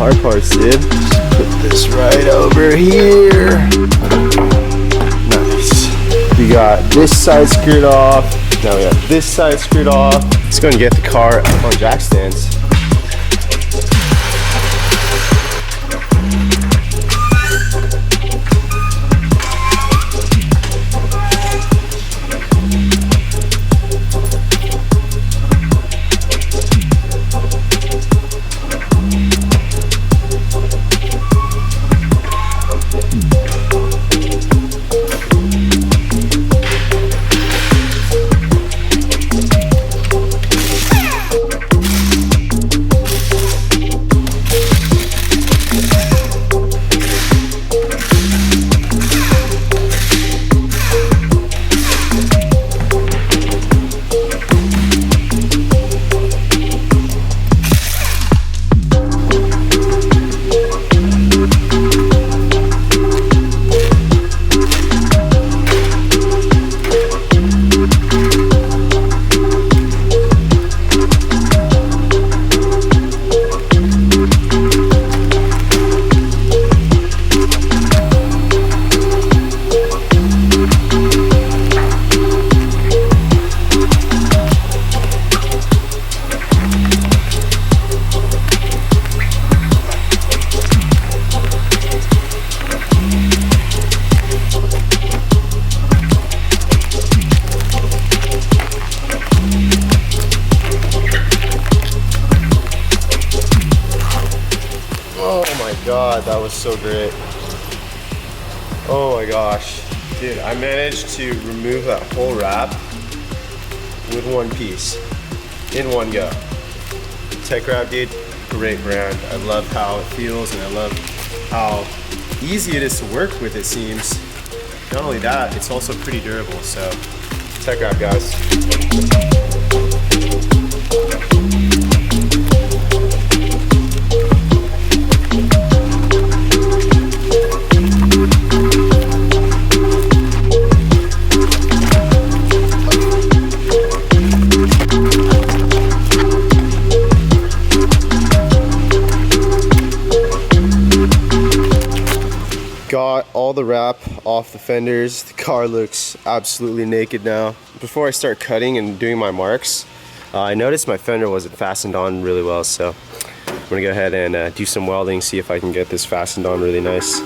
hard parts, dude. Put this right over here. Nice. We got this side screwed off. Now we have this side screwed off. Let's go and get the car up on jack stands. God, that was so great. Oh my gosh. Dude, I managed to remove that whole wrap with one piece, in one go. Tech Wrap, dude, great brand. I love how it feels and I love how easy it is to work with, it seems. Not only that, it's also pretty durable, so Tech Wrap, guys. Got all the wrap off the fenders. The car looks absolutely naked now. Before I start cutting and doing my marks, I noticed my fender wasn't fastened on really well, so I'm gonna go ahead and do some welding, see if I can get this fastened on really nice.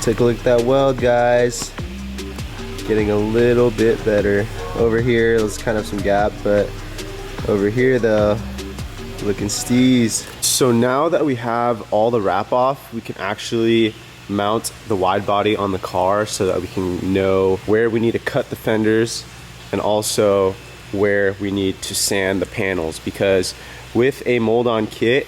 Take a look at that weld, guys. Getting a little bit better. Over here, there's kind of some gap, but over here though, looking steez. So now that we have all the wrap off, we can actually mount the wide body on the car so that we can know where we need to cut the fenders and also where we need to sand the panels, because with a mold-on kit,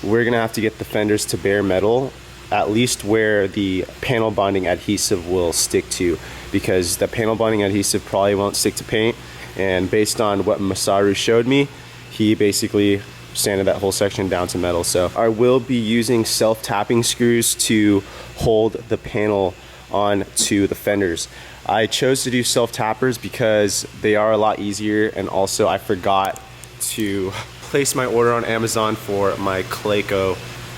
we're gonna have to get the fenders to bare metal, at least where the panel bonding adhesive will stick to, because the panel bonding adhesive probably won't stick to paint. And based on what Masaru showed me, he basically sanded that whole section down to metal. So I will be using self-tapping screws to hold the panel onto the fenders. I chose to do self-tappers because they are a lot easier, and also I forgot to place my order on Amazon for my Clayco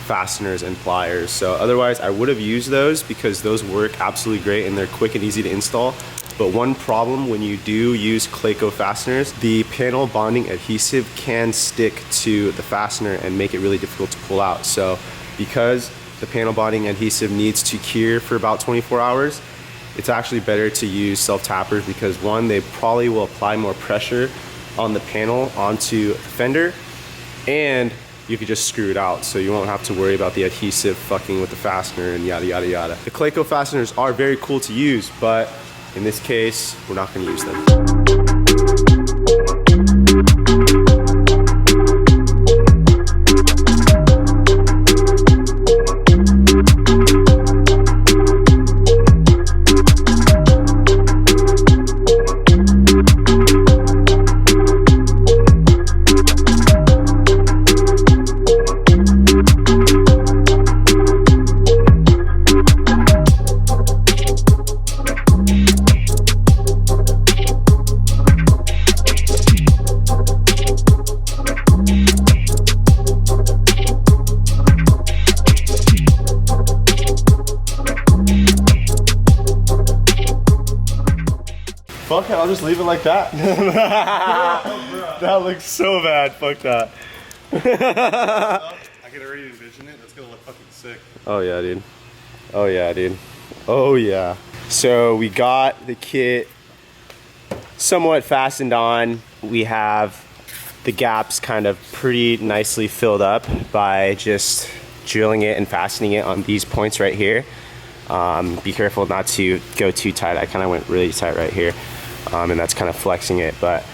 fasteners and pliers. So otherwise I would have used those because those work absolutely great and they're quick and easy to install. But one problem when you do use Clayco fasteners, the panel bonding adhesive can stick to the fastener and make it really difficult to pull out. So because the panel bonding adhesive needs to cure for about 24 hours, it's actually better to use self-tappers because one, they probably will apply more pressure on the panel onto the fender, and you could just screw it out, so you won't have to worry about the adhesive fucking with the fastener and yada yada yada. The Clayco fasteners are very cool to use, but in this case, we're not going to use them. Fuck it, I'll just leave it like that. That looks so bad. Fuck that. I can already envision it. That's gonna look fucking sick. Oh yeah, dude. Oh yeah, dude. Oh yeah. So we got the kit somewhat fastened on. We have the gaps kind of pretty nicely filled up by just drilling it and fastening it on these points right here. Be careful not to go too tight. I kind of went really tight right here. And that's kind of flexing it, but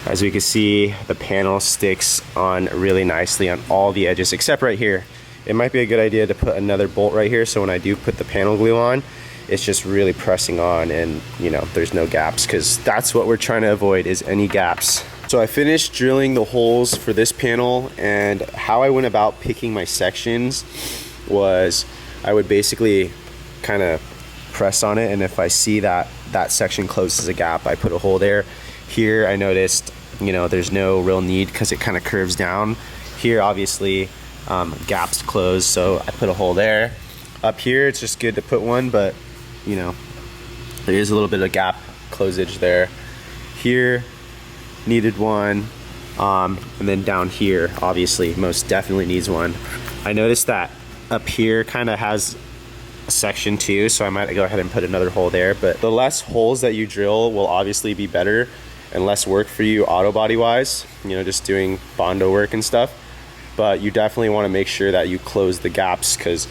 as we can see, the panel sticks on really nicely on all the edges except right here. It might be a good idea to put another bolt right here so when I do put the panel glue on, it's just really pressing on and you know there's no gaps, because that's what we're trying to avoid, is any gaps. So I finished drilling the holes for this panel, and how I went about picking my sections was I would basically kind of press on it, and if I see that that section closes a gap, I put a hole there. Here I noticed, you know, there's no real need because it kind of curves down. Here obviously gaps close, so I put a hole there. Up here it's just good to put one, but you know there is a little bit of gap closage there. Here needed one, and then down here obviously most definitely needs one. I noticed that up here kind of has section too, so I might go ahead and put another hole there, but the less holes that you drill will obviously be better and less work for you auto body wise, you know, just doing Bondo work and stuff. But you definitely want to make sure that you close the gaps, because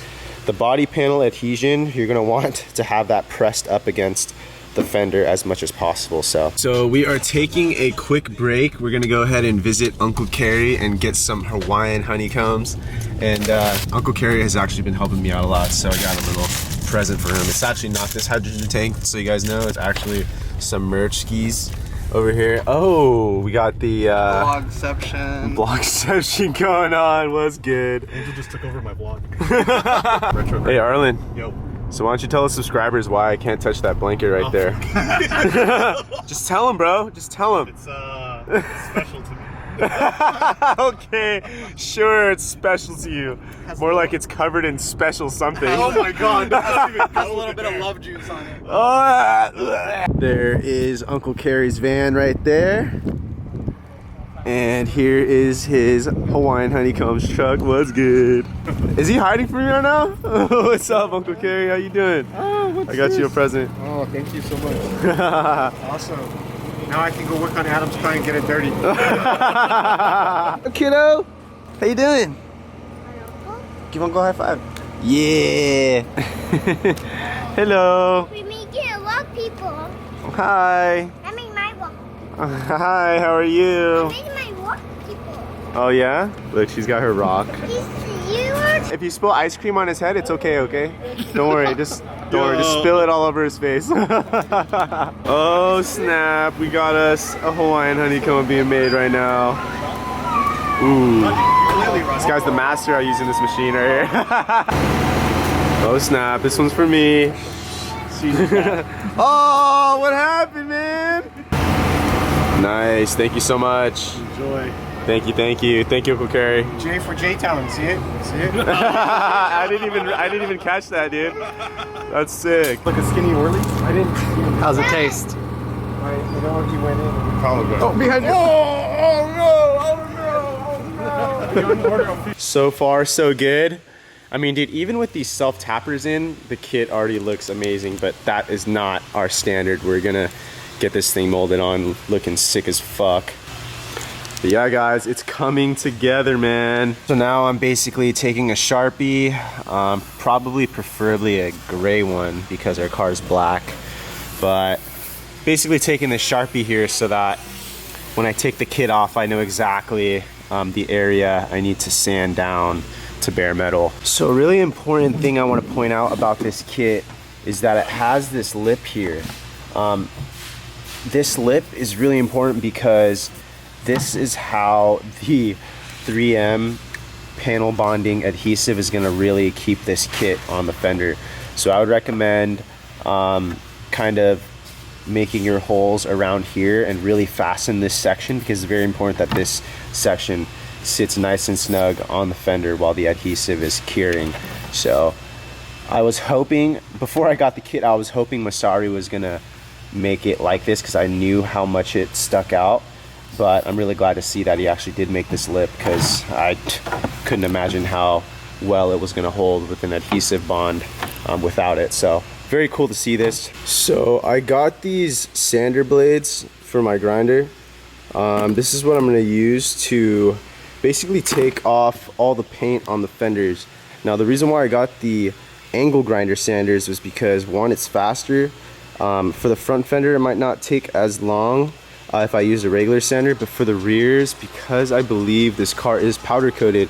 the body panel adhesion, you're going to want to have that pressed up against the fender as much as possible. So we are taking a quick break. We're gonna go ahead and visit Uncle Kerry and get some Hawaiian honeycombs. And Uncle Kerry has actually been helping me out a lot, so I got a little present for him. It's actually not this hydrogen tank, so you guys know, it's actually some merch skis over here. Oh, we got the vlogception going on. What's good? Angel just took over my vlog. Hey Arlen. Yo. So why don't you tell the subscribers why I can't touch that blanket right there? Just tell them, bro. Just tell them. It's special to me. Okay, sure, it's special to you. More like it's covered in special something. Oh my god, that doesn't even Has a little bit of love juice on it. There is Uncle Kerry's van right there. And here is his Hawaiian honeycombs truck. What's good? Is he hiding from me right now? What's up, Uncle Kerry? How you doing? Oh, I got you a present. Oh, thank you so much. Awesome. Now I can go work on Adam's car and get it dirty. Kiddo, how you doing? Give Uncle a high five. Yeah. Hello. We make it a lot of people. Hi. I make my walk. Hi, how are you? I make my walk people. Oh yeah? Look, she's got her rock. You are. If you spill ice cream on his head, it's okay, okay? Don't worry, just spill it all over his face. Oh snap, we got us a Hawaiian honeycomb being made right now. Ooh. Clearly This guy's the master at using this machine right here. Oh snap, this one's for me. Oh, what happened, man? Nice, thank you so much. Enjoy. Thank you, thank you. Thank you, Uncle Kerry. J for J-Town, see it? See it? I didn't even catch that, dude. That's sick. Like a skinny Orleans? I didn't. How's it taste? You know, he went in. Probably. Oh, behind you. So far, so good. I mean, dude, even with these self-tappers in, the kit already looks amazing, but that is not our standard. We're gonna get this thing molded on looking sick as fuck. But yeah, guys, it's coming together, man. So now I'm basically taking a Sharpie, preferably a gray one because our car's black, but basically taking the Sharpie here so that when I take the kit off, I know exactly the area I need to sand down to bare metal. So a really important thing I want to point out about this kit is that it has this lip here. This lip is really important because this is how the 3M panel bonding adhesive is going to really keep this kit on the fender. So I would recommend kind of making your holes around here and really fasten this section, because it's very important that this section sits nice and snug on the fender while the adhesive is curing. So I was hoping, before I got the kit, I was hoping Masari was going to make it like this because I knew how much it stuck out. But I'm really glad to see that he actually did make this lip, because I couldn't imagine how well it was going to hold with an adhesive bond without it. So very cool to see this. So I got these sander blades for my grinder. This is what I'm going to use to basically take off all the paint on the fenders. Now the reason why I got the angle grinder sanders was because, one, it's faster. For the front fender, it might not take as long if I use a regular sander, but for the rears, because I believe this car is powder coated,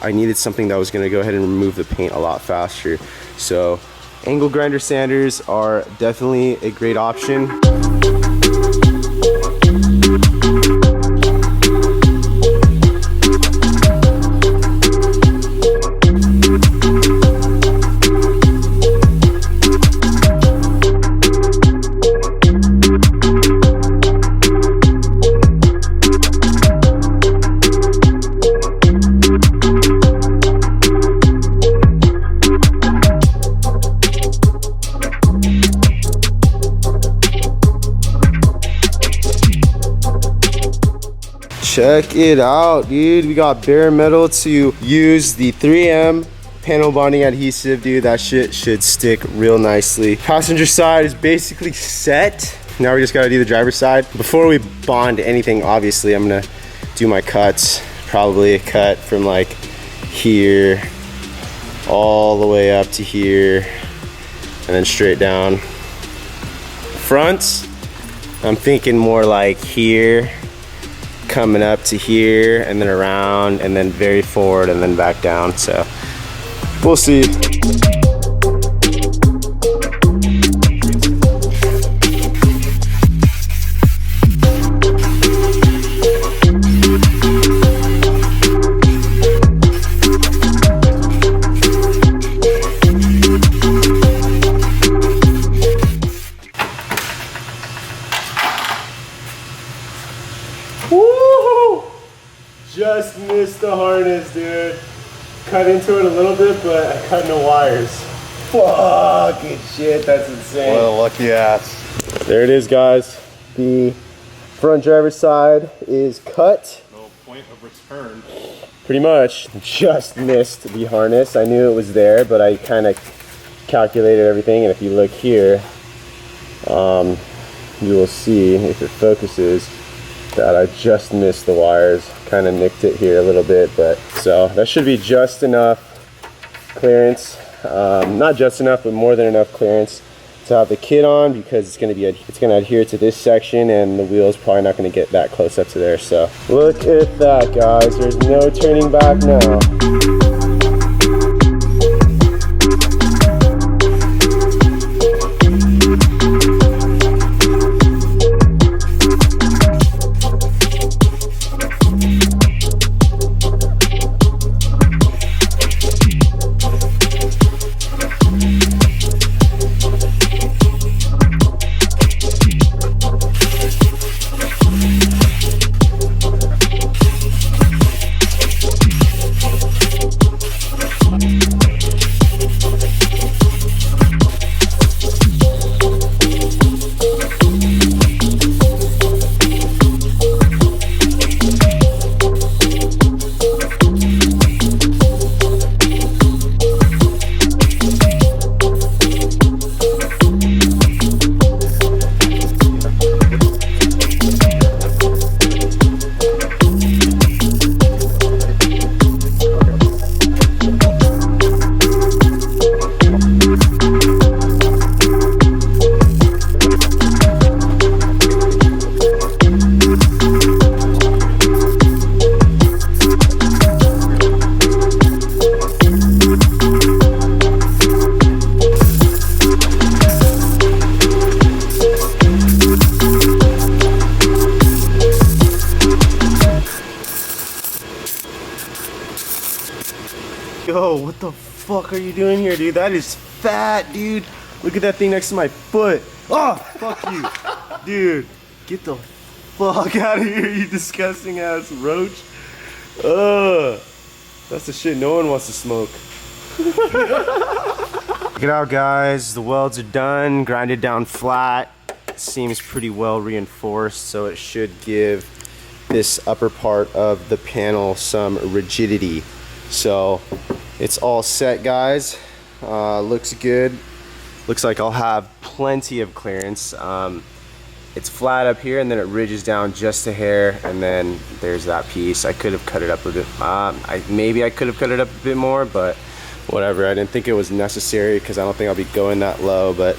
I needed something that was going to go ahead and remove the paint a lot faster. So angle grinder sanders are definitely a great option. Check it out, dude. We got bare metal to use the 3M panel bonding adhesive, dude. That shit should stick real nicely. Passenger side is basically set. Now we just gotta do the driver's side. Before we bond anything, obviously, I'm gonna do my cuts. Probably a cut from like here all the way up to here and then straight down. Fronts, I'm thinking more like here, coming up to here and then around and then very forward and then back down. So we'll see. Just missed the harness, dude. Cut into it a little bit, but I cut no wires. Fucking shit, that's insane. What a lucky ass. There it is, guys. The front driver's side is cut. No point of return. Pretty much. Just missed the harness. I knew it was there, but I kind of calculated everything. And if you look here, you will see, if it focuses, that I just missed the wires. Kind of nicked it here a little bit, but so that should be just enough clearance. Not just enough, but more than enough clearance to have the kit on, because it's going to adhere to this section, and the wheel's probably not going to get that close up to there. So look at that, guys. There's no turning back now. Yo, what the fuck are you doing here, dude? That is fat, dude. Look at that thing next to my foot. Oh, fuck you. Dude, get the fuck out of here, you disgusting ass roach. Ugh. That's the shit no one wants to smoke. Check it out, guys. The welds are done, grinded down flat. Seems pretty well reinforced, so it should give this upper part of the panel some rigidity. So it's all set, guys. Looks good. Looks like I'll have plenty of clearance. It's flat up here and then it ridges down just a hair, and then there's that piece. I could have cut it up a bit. Maybe I could have cut it up a bit more, but whatever. I didn't think it was necessary because I don't think I'll be going that low, but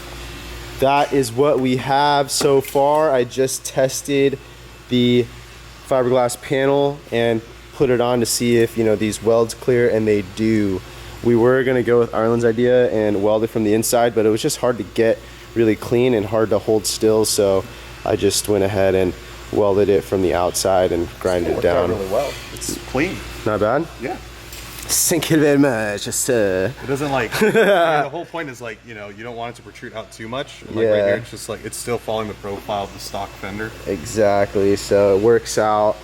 that is what we have so far. I just tested the fiberglass panel and put it on to see if, you know, these welds clear, and they do. We were gonna go with Arlen's idea and weld it from the inside, but it was just hard to get really clean and hard to hold still, so I just went ahead and welded it from the outside and grinded it down. Really well. It's clean. Not bad? Yeah. Thank you very much. It doesn't like, the whole point is like, you know, you don't want it to protrude out too much. And like right here, it's just like, it's still following the profile of the stock fender. Exactly, so it works out.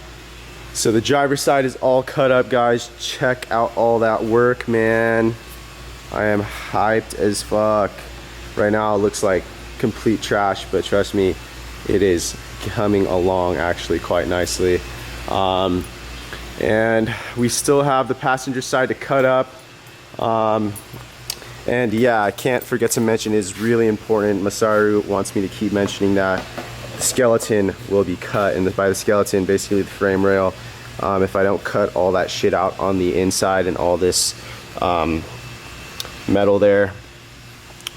So the driver's side is all cut up, guys. Check out all that work, man. I am hyped as fuck. Right now it looks like complete trash, but trust me, it is coming along actually quite nicely. And we still have the passenger side to cut up. And yeah, I can't forget to mention, it's really important. Masaru wants me to keep mentioning that the skeleton will be cut, and by the skeleton, basically the frame rail. If I don't cut all that shit out on the inside and all this metal there,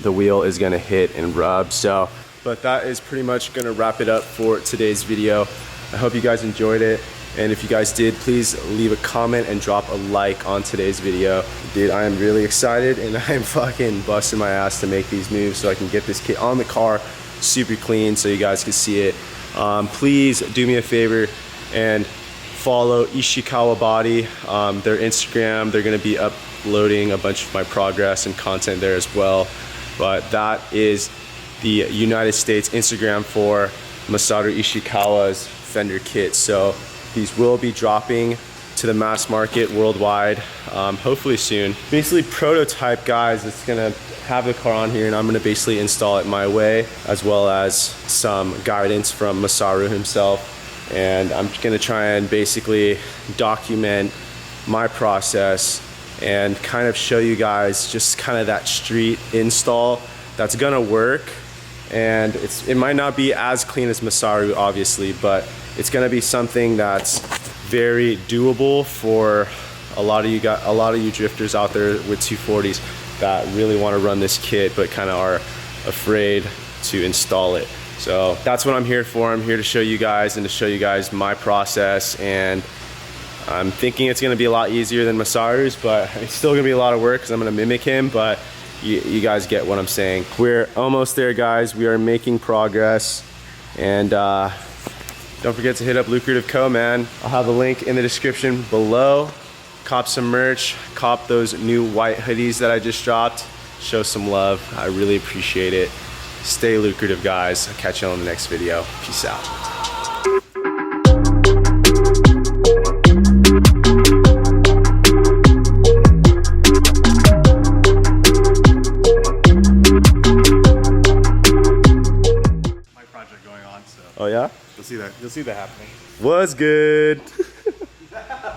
the wheel is gonna hit and rub. So, but that is pretty much gonna wrap it up for today's video. I hope you guys enjoyed it, and if you guys did, please leave a comment and drop a like on today's video. Dude, I am really excited, and I am fucking busting my ass to make these moves so I can get this kit on the car super clean so you guys can see it. Please do me a favor and follow Ishikawa Body, their Instagram. They're gonna be uploading a bunch of my progress and content there as well. But that is the United States Instagram for Masaru Ishikawa's fender kit. So these will be dropping to the mass market worldwide, hopefully soon. Basically prototype, guys. It's gonna have the car on here, and I'm gonna basically install it my way, as well as some guidance from Masaru himself. And I'm gonna try and basically document my process and kind of show you guys just kind of that street install that's gonna work. And it might not be as clean as Masaru, obviously, but it's gonna be something that's very doable for a lot of you drifters out there with 240s that really want to run this kit but kind of are afraid to install it. So that's what I'm here for. I'm here to show you guys and to show you guys my process, and I'm thinking it's gonna be a lot easier than Masaru's, but it's still gonna be a lot of work because I'm gonna mimic him, but you guys get what I'm saying. We're almost there, guys. We are making progress, and don't forget to hit up Lucrative Co, man. I'll have the link in the description below. Cop some merch, cop those new white hoodies that I just dropped. Show some love, I really appreciate it. Stay lucrative, guys. I'll catch you on the next video. Peace out. My project going on, so Oh yeah? you'll see that happening. What's good?